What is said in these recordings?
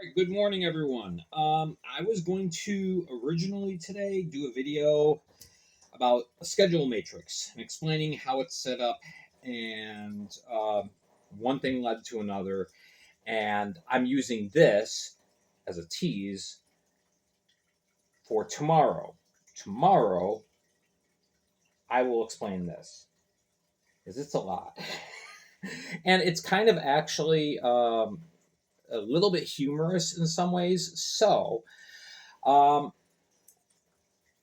Right, good morning, everyone. I was going to originally today do a video about a schedule matrix and explaining how it's set up, and one thing led to another, and I'm using this as a tease for tomorrow. Tomorrow, I will explain this because it's a lot, and it's kind of actually a little bit humorous in some ways. So. Um,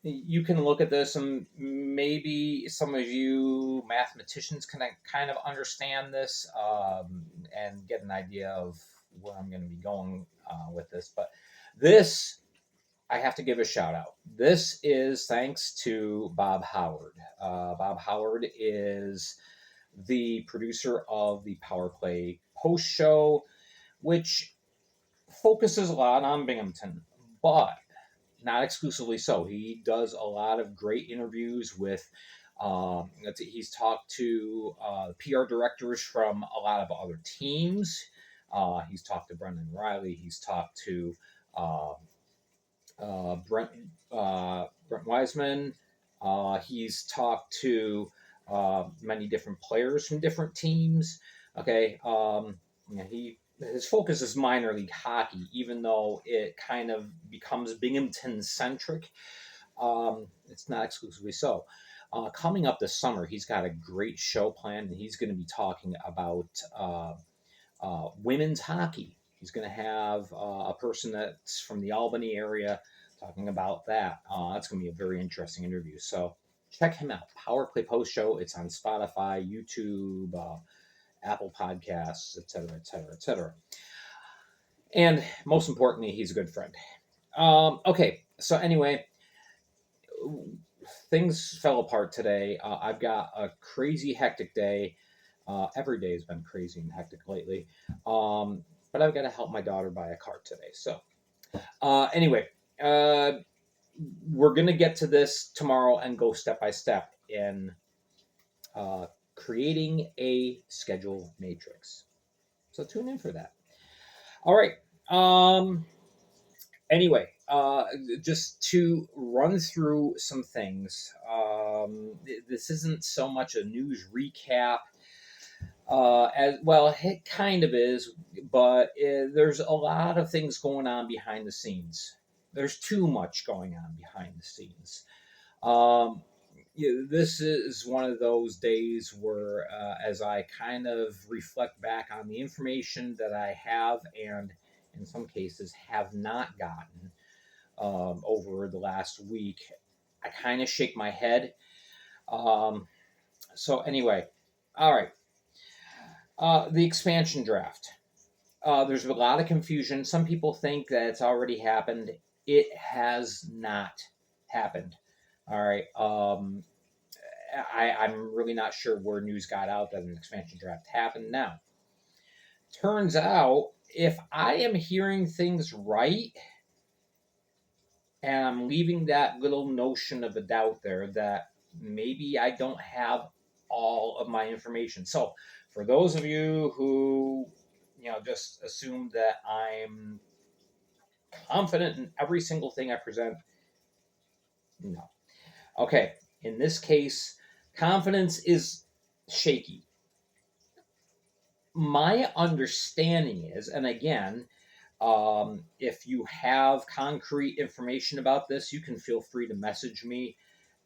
you can look at this and maybe some of you mathematicians can kind of understand this and get an idea of where I'm going to be going with this. But this, I have to give a shout out. This is thanks to Bob Howard. Bob Howard is the producer of the Power Play Post Show, which focuses a lot on Binghamton, but not exclusively so. He does a lot of great interviews with. He's talked to PR directors from a lot of other teams. He's talked to Brendan Riley. He's talked to uh, Brent Brent Wiseman. He's talked to many different players from different teams. Okay, he his focus is minor league hockey, even though it kind of becomes Binghamton centric. It's not exclusively so. Coming up this summer, he's got a great show planned, and he's going to be talking about women's hockey. He's going to have a person that's from the Albany area talking about that. That's going to be a very interesting interview. So check him out. Power Play Post Show. It's on Spotify, YouTube, Apple Podcasts, etc., etc., etc. And most importantly, he's a good friend. Okay, so anyway, things fell apart today. I've got a crazy hectic day. Every day has been crazy and hectic lately. But I've got to help my daughter buy a car today. So anyway, uh, we're going to get to this tomorrow and go step by step in uh, creating a schedule matrix. So tune in for that. All right. Anyway, just to run through some things. This isn't so much a news recap. As well, it kind of is, but there's a lot of things going on behind the scenes. There's too much going on behind the scenes. Um, this is one of those days where, as I kind of reflect back on the information that I have and in some cases have not gotten over the last week, I kind of shake my head. Um, so, anyway, all right. The expansion draft. There's a lot of confusion. Some people think that it's already happened. It has not happened. All right. I'm really not sure where news got out that an expansion draft happened. Now, turns out if I am hearing things right, and I'm leaving that little notion of a doubt there that maybe I don't have all of my information. So, for those of you who just assume that I'm confident in every single thing I present, no. Okay, in this case, confidence is shaky. My understanding is, and again, if you have concrete information about this, you can feel free to message me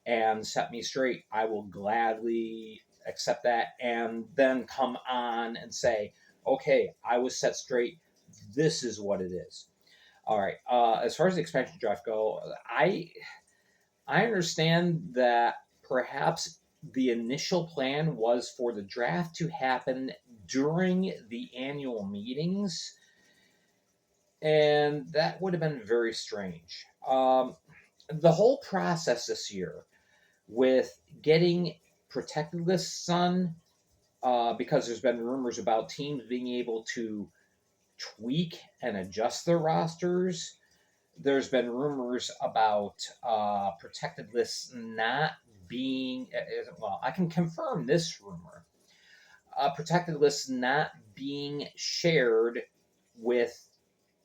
and set me straight. I will gladly accept that and then come on and say, okay, I was set straight. This is what it is. All right. As far as the expansion draft go, I understand that perhaps the initial plan was for the draft to happen during the annual meetings, and that would have been very strange. The whole process this year with getting protected lists on, because there's been rumors about teams being able to tweak and adjust their rosters. There's been rumors about protected lists not being, well, I can confirm this rumor. Protected lists not being shared with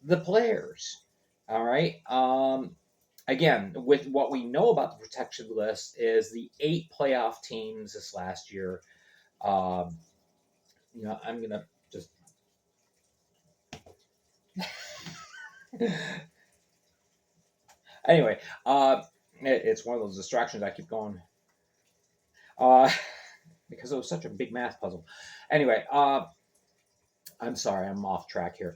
the players. All right. Again, with what we know about the protection list is the 8 playoff teams this last year. Um, I'm gonna just anyway. It's one of those distractions. I keep going uh, because it was such a big math puzzle. Anyway, I'm sorry, I'm off track here.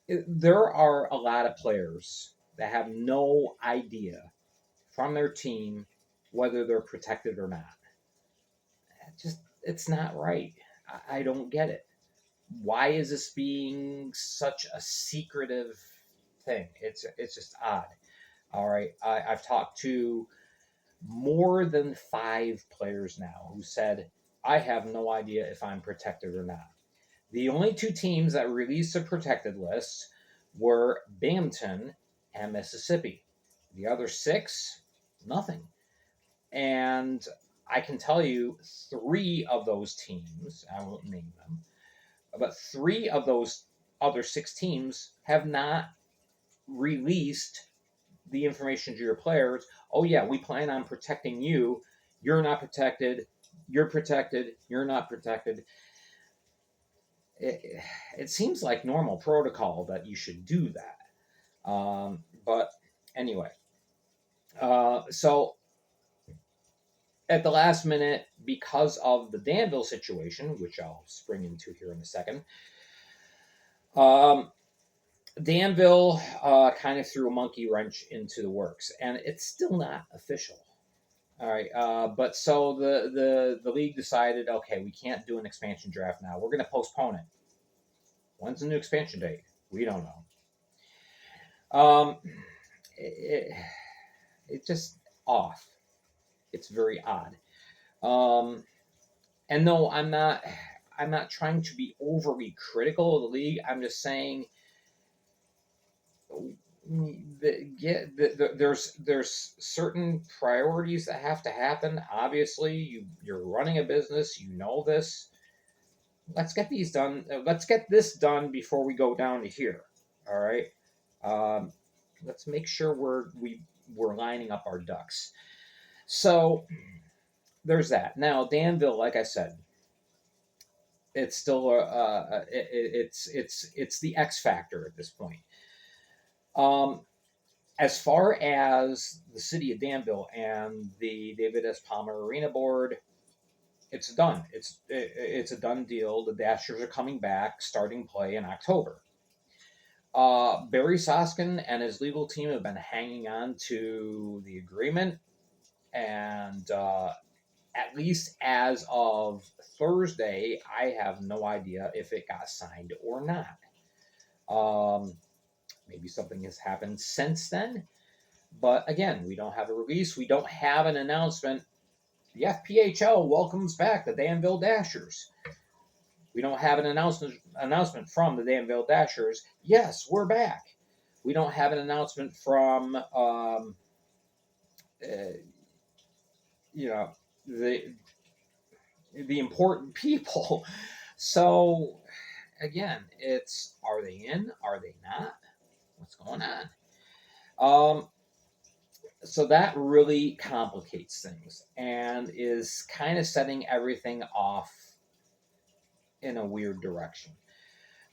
There are a lot of players that have no idea from their team whether they're protected or not. It's not right. I don't get it. Why is this being such a secretive thing? It's just odd. All right, I've talked to more than 5 players now who said I have no idea if I'm protected or not. The only 2 teams that released a protected list were Binghamton and Mississippi. The other 6, nothing. And I can tell you 3 of those teams, I won't name them, but 3 of those other 6 teams have not released the information to your players. Oh, yeah, we plan on protecting you. You're not protected. You're protected. You're not protected. It seems like normal protocol that you should do that. But anyway, so at the last minute, because of the Danville situation, which I'll spring into here in a second, um, Danville kind of threw a monkey wrench into the works, and it's still not official. All right, but so the league decided, okay, we can't do an expansion draft now. We're going to postpone it. When's the new expansion date? We don't know. It, it's just off. It's very odd. Um, and no, I'm not. I'm not trying to be overly critical of the league. I'm just saying there's certain priorities that have to happen. Obviously, you're running a business. You know this. Let's get these done. Let's get this done before we go down to here. All right. Um, let's make sure we're lining up our ducks. So there's that. Now Danville, like I said, it's still it's the X factor at this point. Um, as far as the city of Danville and the David S. Palmer Arena Board, it's done. It's a done deal. The Dashers are coming back, starting play in October. Barry Soskin and his legal team have been hanging on to the agreement, and at least as of Thursday, I have no idea if it got signed or not. Maybe something has happened since then, but again, we don't have a release. We don't have an announcement. The FPHL welcomes back the Danville Dashers. We don't have an announcement from the Danville Dashers. Yes, we're back. We don't have an announcement from you know the important people. So again, it's, are they in? Are they not? What's going on? So that really complicates things and is kind of setting everything off in a weird direction.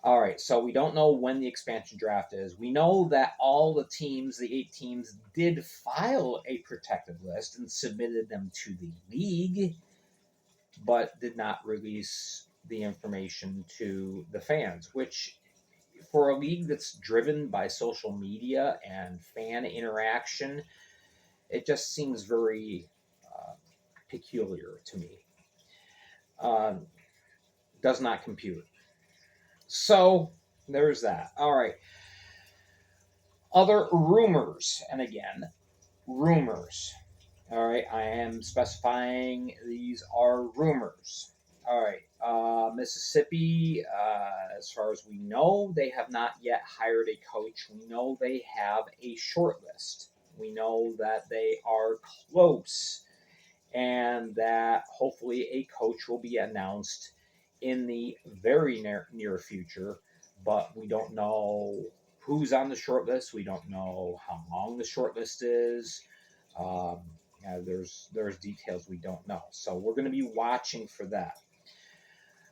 All right, so we don't know when the expansion draft is. We know that all the teams, the 8 teams, did file a protected list and submitted them to the league, but did not release the information to the fans, which for a league that's driven by social media and fan interaction, it just seems very peculiar to me. Does not compute. So there's that. All right. Other rumors, and again, rumors. All right, I am specifying these are rumors. All right, Mississippi, as far as we know, they have not yet hired a coach. We know they have a short list. We know that they are close and that hopefully a coach will be announced in the very near future. but we don't know who's on the short list. We don't know how long the short list is. Um, there's details we don't know. So we're going to be watching for that.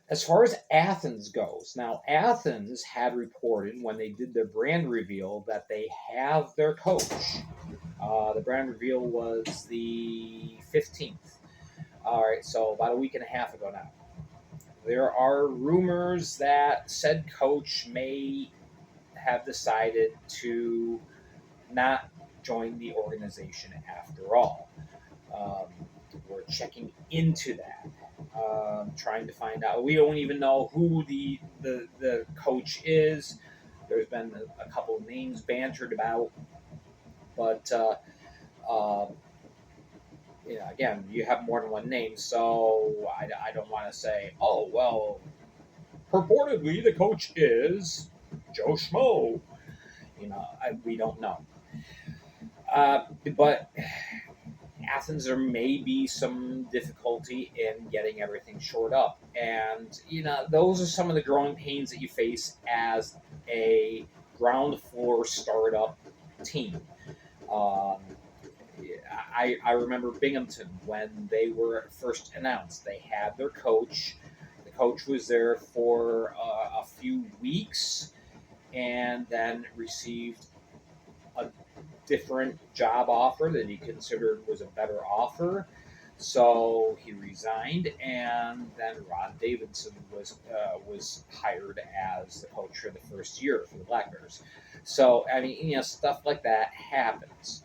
As far as Athens goes, now Athens had reported when they did their brand reveal that they have their coach. The brand reveal was the 15th. All right, so about a week and a half ago now. There are rumors that said coach may have decided to not join the organization after all. Um, we're checking into that, trying to find out. We don't even know who the coach is. There's been a couple of names bantered about, but again, you have more than one name, so I don't want to say, oh well, purportedly the coach is Joe Schmo. We don't know. But Athens, there may be some difficulty in getting everything shored up. And, those are some of the growing pains that you face as a ground floor startup team. Um, I remember Binghamton when they were first announced. They had their coach. The coach was there for a few weeks and then received a different job offer that he considered was a better offer. So he resigned, and then Ron Davidson was hired as the coach for the first year for the Black Bears. So I mean, stuff like that happens.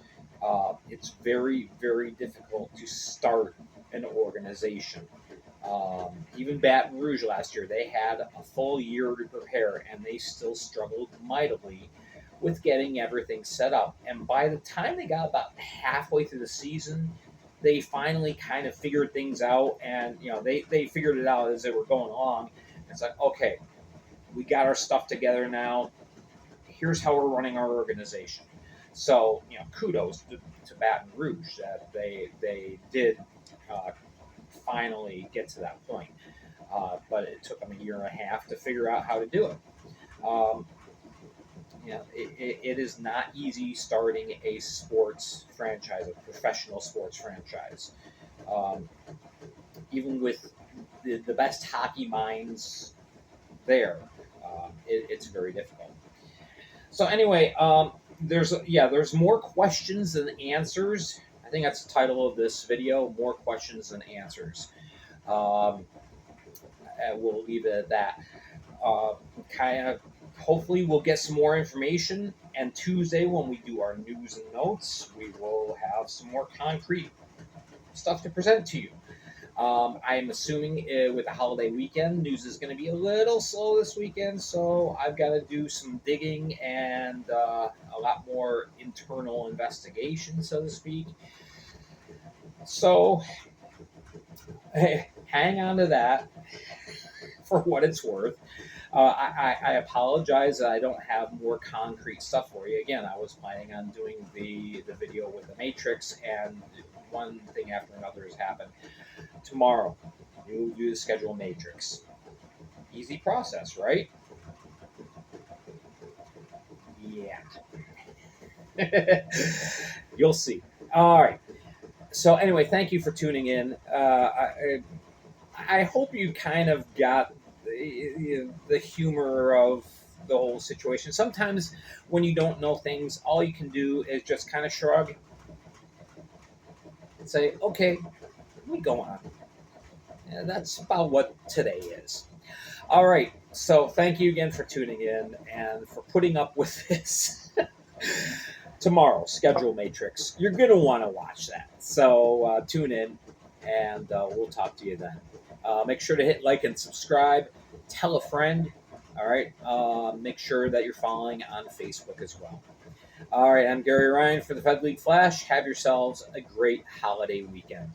It's very, very difficult to start an organization. Even Baton Rouge last year, they had a full year to prepare, and they still struggled mightily with getting everything set up. And by the time they got about halfway through the season, they finally kind of figured things out, and they figured it out as they were going along. It's like, okay, we got our stuff together now. Here's how we're running our organization. So kudos to Baton Rouge that they did finally get to that point. But it took them a year and a half to figure out how to do it. Um, it is not easy starting a sports franchise, a professional sports franchise. Um, Even with the best hockey minds there, it's very difficult. So anyway, there's more questions than answers. I think that's the title of this video: more questions than answers. Um, and we'll leave it at that. Kind of, hopefully, we'll get some more information. And Tuesday, when we do our news and notes, we will have some more concrete stuff to present to you. I'm assuming with the holiday weekend, news is going to be a little slow this weekend, so I've got to do some digging and a lot more internal investigation, so to speak. So, hang on to that for what it's worth. I apologize that I don't have more concrete stuff for you. Again, I was planning on doing the video with the Matrix, and one thing after another has happened. Tomorrow, we will do the schedule Matrix. Easy process, right? Yeah. You'll see. All right. So anyway, thank you for tuning in. I hope you kind of got the humor of the whole situation. Sometimes when you don't know things, all you can do is just kind of shrug and say, okay, we go on. And that's about what today is. All right. So thank you again for tuning in and for putting up with this. Tomorrow, schedule Matrix. You're going to want to watch that. So tune in, and we'll talk to you then. Make sure to hit like and subscribe. Tell a friend. All right. Make sure that you're following on Facebook as well. All right. I'm Gary Ryan for the Fed League Flash. Have yourselves a great holiday weekend.